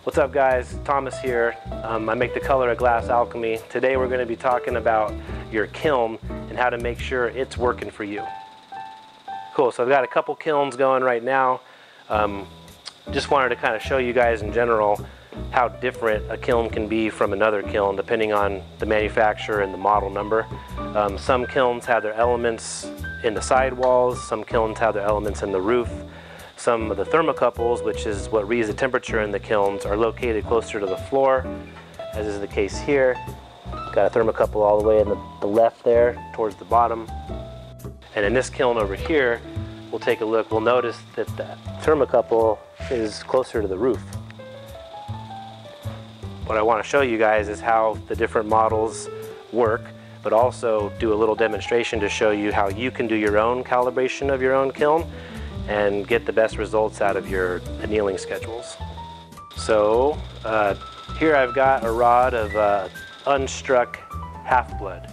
What's up guys, Thomas here. I make the color at Glass Alchemy. Today we're going to be talking about your kiln and how to make sure it's working for you. Cool, so I've got a couple kilns going right now. Just wanted to kind of show you guys in general how different a kiln can be from another kiln depending on the manufacturer and the model number. Some kilns have their elements in the sidewalls, some kilns have their elements in the roof. Some of the thermocouples, which is what reads the temperature in the kilns, are located closer to the floor, as is the case here. Got a thermocouple all the way in the left there, towards the bottom. And in this kiln over here, we'll take a look, we'll notice that the thermocouple is closer to the roof. What I want to show you guys is how the different models work, but also do a little demonstration to show you how you can do your own calibration of your own kiln and get the best results out of your annealing schedules. So here I've got a rod of unstruck half-blood.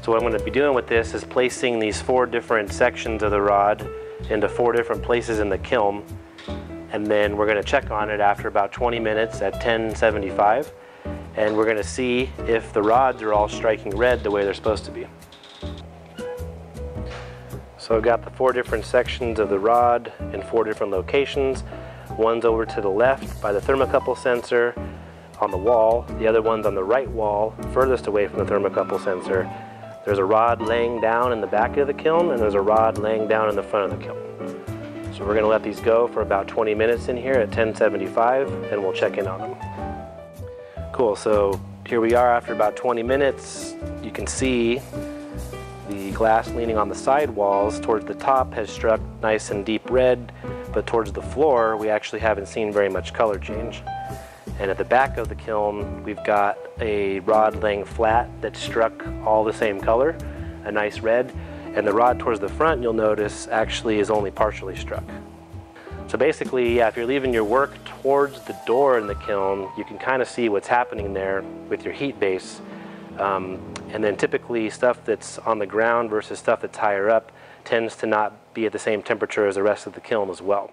So what I'm going to be doing with this is placing these 4 different sections of the rod into 4 different places in the kiln, and then we're going to check on it after about 20 minutes at 1075, and we're going to see if the rods are all striking red the way they're supposed to be. So I've got the 4 different sections of the rod in 4 different locations. One's over to the left by the thermocouple sensor on the wall. The other one's on the right wall, furthest away from the thermocouple sensor. There's a rod laying down in the back of the kiln, and there's a rod laying down in the front of the kiln. So we're going to let these go for about 20 minutes in here at 1075, and we'll check in on them. Cool, so here we are after about 20 minutes. You can see the glass leaning on the side walls towards the top has struck nice and deep red, but towards the floor we actually haven't seen very much color change. And at the back of the kiln we've got a rod laying flat that struck all the same color, a nice red, and the rod towards the front, you'll notice, actually is only partially struck. So basically, yeah, if you're leaving your work towards the door in the kiln, you can kind of see what's happening there with your heat base. And then typically stuff that's on the ground versus stuff that's higher up tends to not be at the same temperature as the rest of the kiln as well.